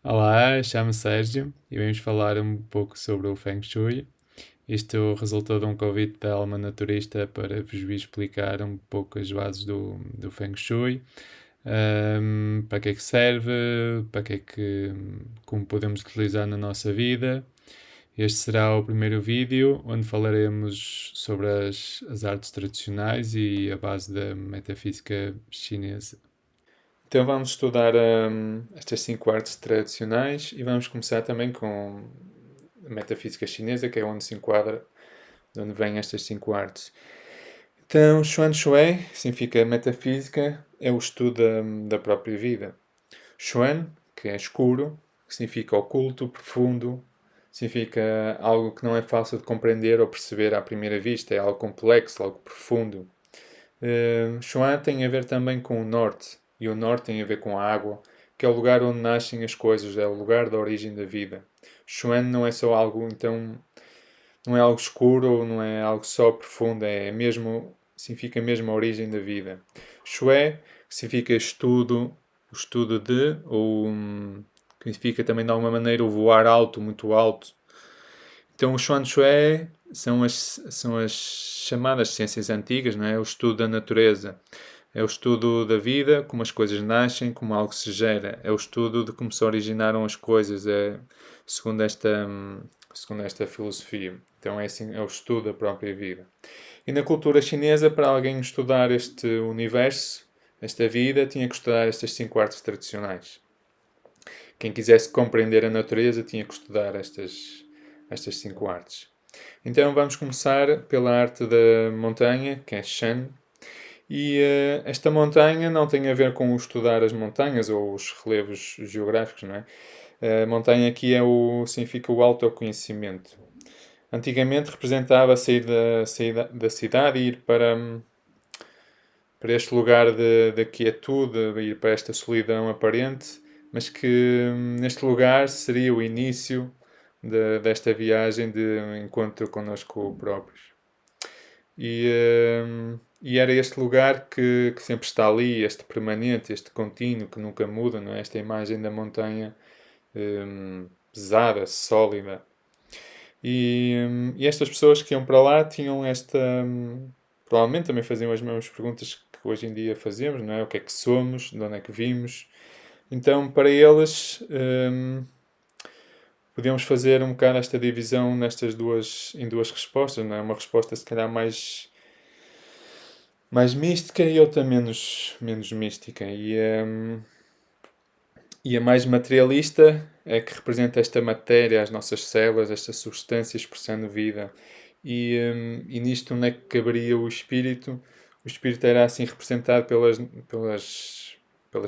Olá, chamo-me Sérgio e vamos falar um pouco sobre o Feng Shui. Isto resultou de um convite da Alma Naturista para vos vir explicar um pouco as bases do Feng Shui, para que é que serve, para que é que, como podemos utilizar na nossa vida. Este será o primeiro vídeo onde falaremos sobre as artes tradicionais e a base da metafísica chinesa. Então vamos estudar estas 5 artes tradicionais e vamos começar também com a metafísica chinesa, que é onde se enquadra, de onde vêm estas 5 artes. Então, Xuan Shui significa metafísica, é o estudo da própria vida. Xuan, que é escuro, que significa oculto, profundo, significa algo que não é fácil de compreender ou perceber à primeira vista, é algo complexo, algo profundo. Xuan tem a ver também com o norte, e o norte tem a ver com a água, que é o lugar onde nascem as coisas, é o lugar da origem da vida. Xuan não é só algo, então, não é algo escuro ou não é algo só profundo, é mesmo, significa mesmo a origem da vida. Xue significa estudo, o estudo de, ou significa também de alguma maneira o voar alto, muito alto. Então, o Xuan Xue são as chamadas ciências antigas, não é? O estudo da natureza. É o estudo da vida, como as coisas nascem, como algo se gera. É o estudo de como se originaram as coisas, segundo esta filosofia. Então é assim, é o estudo da própria vida. E na cultura chinesa, para alguém estudar este universo, esta vida, tinha que estudar estas 5 artes tradicionais. Quem quisesse compreender a natureza tinha que estudar estas 5 artes. Então vamos começar pela arte da montanha, que é Shan. E esta montanha não tem a ver com o estudar as montanhas ou os relevos geográficos, não é? A montanha aqui significa o autoconhecimento. Antigamente representava sair da cidade e ir para este lugar de quietude, ir para esta solidão aparente, mas que neste lugar seria o início desta viagem de encontro connosco próprios. E era este lugar que sempre está ali, este permanente, este contínuo que nunca muda, não é? Esta imagem da montanha pesada, sólida. E estas pessoas que iam para lá tinham esta. Provavelmente também faziam as mesmas perguntas que hoje em dia fazemos, não é? O que é que somos, de onde é que vimos. Então, para eles, podemos fazer um bocado esta divisão em duas respostas, não é? Uma resposta, se calhar, mais mística e outra menos mística. E a mais materialista é que representa esta matéria, as nossas células, esta substância expressando vida. E nisto onde é que caberia o espírito? O espírito era assim representado pelas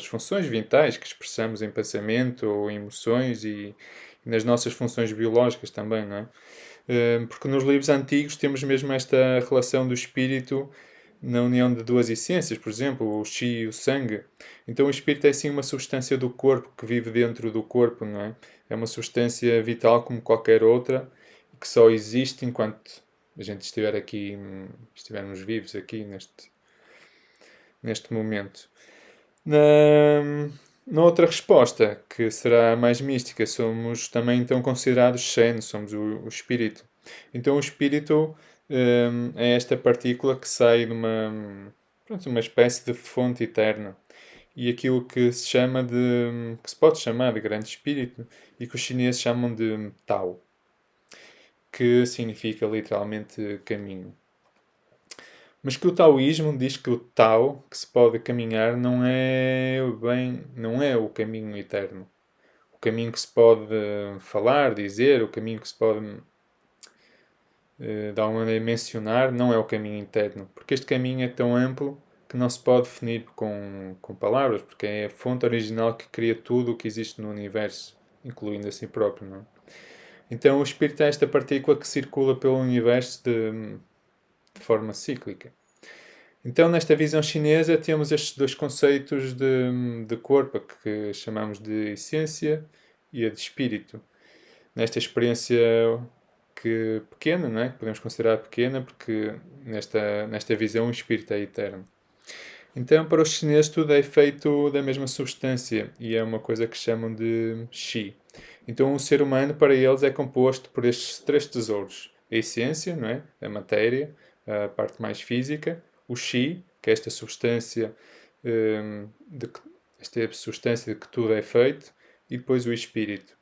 funções vitais que expressamos em pensamento ou em emoções e nas nossas funções biológicas também, não é? Porque nos livros antigos temos mesmo esta relação do espírito na união de duas essências, por exemplo, o chi e o sangue. Então o espírito é sim uma substância do corpo que vive dentro do corpo, não é? É uma substância vital como qualquer outra, que só existe enquanto a gente estiver aqui, estivermos vivos aqui neste momento. Na outra resposta, que será mais mística, somos também então considerados Shen, somos o espírito. Então o espírito é esta partícula que sai de uma espécie de fonte eterna. E aquilo que se pode chamar de grande espírito e que os chineses chamam de Tao, que significa literalmente caminho. Mas que o taoísmo diz que o Tao que se pode caminhar não é o caminho eterno. O caminho que se pode falar, dizer, o caminho que se pode de alguma maneira mencionar, não é o caminho eterno. Porque este caminho é tão amplo que não se pode definir com palavras, porque é a fonte original que cria tudo o que existe no universo, incluindo a si próprio. Não é? Então o espírito é esta partícula que circula pelo universo de forma cíclica. Então, nesta visão chinesa, temos estes dois conceitos de corpo, que chamamos de essência e a de espírito. Nesta experiência pequena, não é? Que podemos considerar pequena, porque nesta visão o espírito é eterno. Então, para os chineses, tudo é feito da mesma substância e é uma coisa que chamam de Qi. Então, o ser humano, para eles, é composto por estes três tesouros: a essência, não é? A matéria, a parte mais física, o Qi, que é esta substância, esta substância de que tudo é feito, e depois o espírito.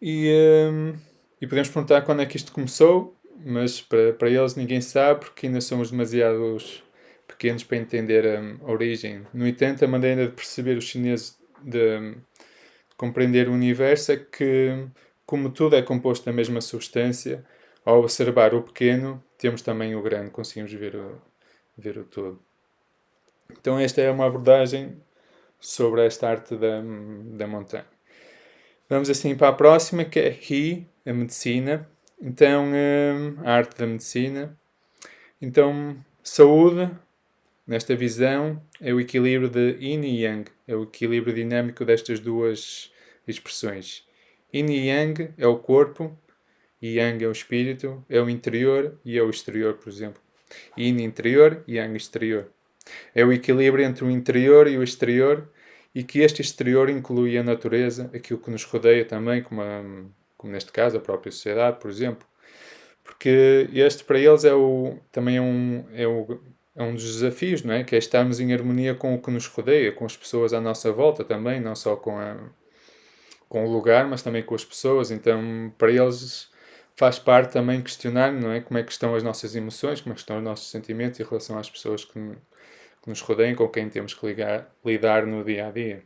E, e podemos perguntar quando é que isto começou, mas para eles ninguém sabe, porque ainda somos demasiados pequenos para entender a origem. No entanto, a maneira de perceber os chineses, de compreender o universo, é que, como tudo é composto da mesma substância, ao observar o pequeno, temos também o grande, conseguimos ver o todo. Então, esta é uma abordagem sobre esta arte da montanha. Vamos assim para a próxima, que é He, a medicina. Então, a arte da medicina. Então, saúde, nesta visão, é o equilíbrio de Yin e Yang. É o equilíbrio dinâmico destas duas expressões. Yin e Yang é o corpo, e Yang é o espírito, é o interior e é o exterior, por exemplo. Yin interior e Yang exterior. É o equilíbrio entre o interior e o exterior, e que este exterior inclui a natureza, aquilo que nos rodeia também, como neste caso a própria sociedade, por exemplo. Porque este para eles também é um dos desafios, não é? Que é estarmos em harmonia com o que nos rodeia, com as pessoas à nossa volta também, não só com o lugar, mas também com as pessoas. Então, para eles faz parte também questionar, não é? Como é que estão as nossas emoções, como é que estão os nossos sentimentos em relação às pessoas que nos rodeiam, com quem temos que lidar no dia a dia.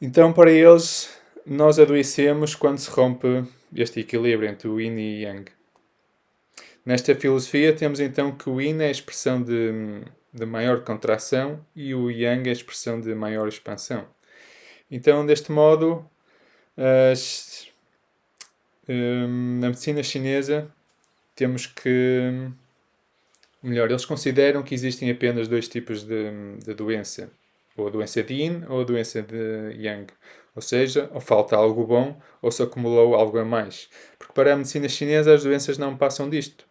Então, para eles, nós adoecemos quando se rompe este equilíbrio entre o Yin e Yang. Nesta filosofia, temos então que o Yin é a expressão de maior contração e o Yang é a expressão de maior expansão. Então, deste modo, na medicina chinesa, temos que. Melhor, eles consideram que existem apenas dois tipos de doença. Ou a doença de Yin ou a doença de Yang. Ou seja, ou falta algo bom ou se acumulou algo a mais. Porque para a medicina chinesa as doenças não passam disto.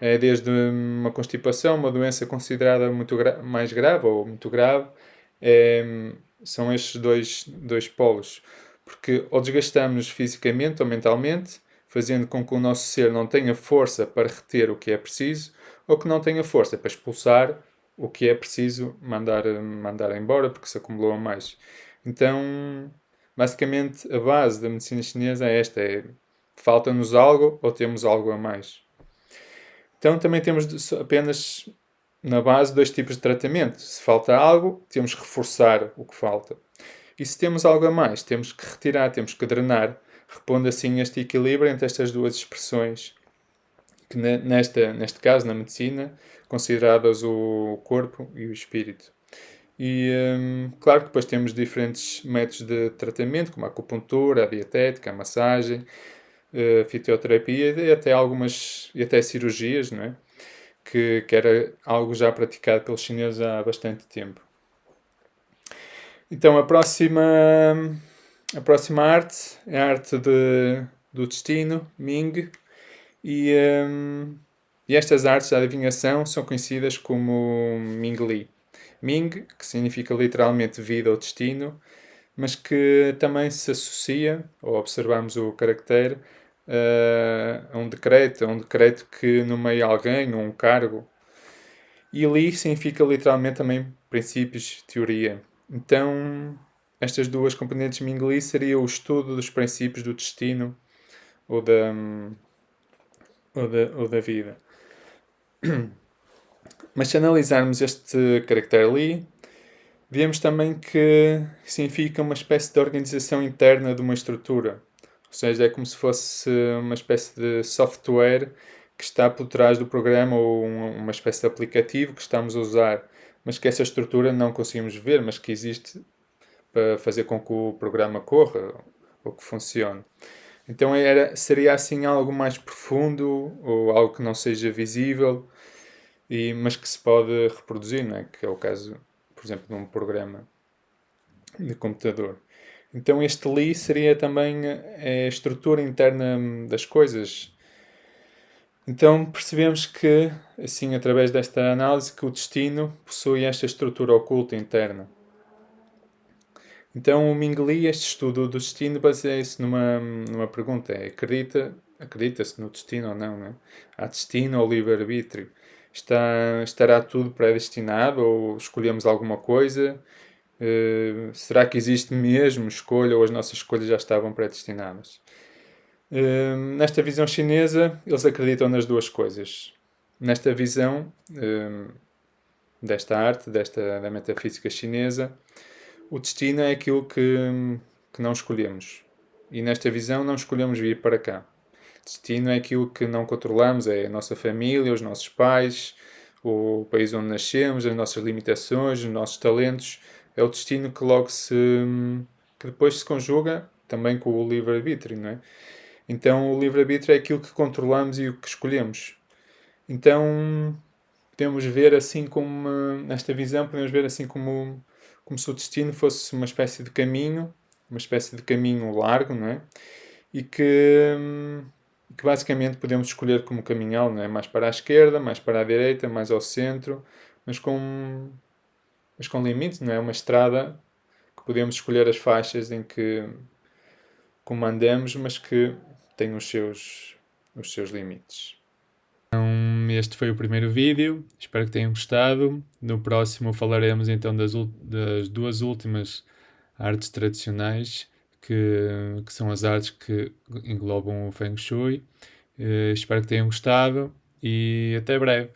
É desde uma constipação, uma doença considerada muito mais grave ou muito grave. São estes dois polos. Porque ou desgastamos fisicamente ou mentalmente, fazendo com que o nosso ser não tenha força para reter o que é preciso, ou que não tenha força para expulsar o que é preciso mandar embora, porque se acumulou a mais. Então, basicamente, a base da medicina chinesa é esta: falta-nos algo ou temos algo a mais. Então, também temos apenas na base dois tipos de tratamento. Se falta algo, temos que reforçar o que falta. E se temos algo a mais, temos que retirar, temos que drenar, repondo assim este equilíbrio entre estas duas expressões, que neste caso, na medicina, consideradas o corpo e o espírito. E claro que depois temos diferentes métodos de tratamento, como a acupuntura, a dietética, a massagem, a fitoterapia e até cirurgias, não é? Que era algo já praticado pelos chineses há bastante tempo. Então a próxima arte é a arte do destino, Ming, e estas artes da adivinhação são conhecidas como Ming Li. Ming, que significa literalmente vida ou destino, mas que também se associa, ao observarmos o caractere, a um decreto que nomeia alguém ou um cargo. E Li significa literalmente também princípios, teoria. Então, estas duas componentes Ming Li seria o estudo dos princípios do destino ou da vida. Mas se analisarmos este caractere Li, vemos também que significa uma espécie de organização interna de uma estrutura. Ou seja, é como se fosse uma espécie de software que está por trás do programa ou uma espécie de aplicativo que estamos a usar, mas que essa estrutura não conseguimos ver, mas que existe para fazer com que o programa corra ou que funcione. Então seria assim algo mais profundo ou algo que não seja visível, mas que se pode reproduzir, não é? Que é o caso, por exemplo, de um programa de computador. Então este Li seria também a estrutura interna das coisas. Então percebemos que, assim, através desta análise, que o destino possui esta estrutura oculta interna. Então o Ming Li, este estudo do destino, baseia-se numa pergunta: acredita-se no destino ou não, né? Há destino ou livre-arbítrio? Estará tudo predestinado ou escolhemos alguma coisa? Será que existe mesmo escolha ou as nossas escolhas já estavam predestinadas? Nesta visão chinesa, eles acreditam nas duas coisas. Nesta visão desta arte, da metafísica chinesa, o destino é aquilo que não escolhemos. E nesta visão não escolhemos vir para cá. Destino é aquilo que não controlamos, é a nossa família, os nossos pais, o país onde nascemos, as nossas limitações, os nossos talentos. É o destino que logo que depois se conjuga também com o livre-arbítrio, não é? Então o livre-arbítrio é aquilo que controlamos e o que escolhemos. Então podemos ver assim como, nesta visão, podemos ver assim como se o destino fosse uma espécie de caminho largo, não é? E que basicamente podemos escolher como caminhá-lo, não é? Mais para a esquerda, mais para a direita, mais ao centro, mas com limites, não é? Uma estrada que podemos escolher as faixas em que comandamos, mas que tem os seus limites. Então, este foi o primeiro vídeo, espero que tenham gostado. No próximo falaremos então das duas últimas artes tradicionais, que são as artes que englobam o Feng Shui. Espero que tenham gostado e até breve.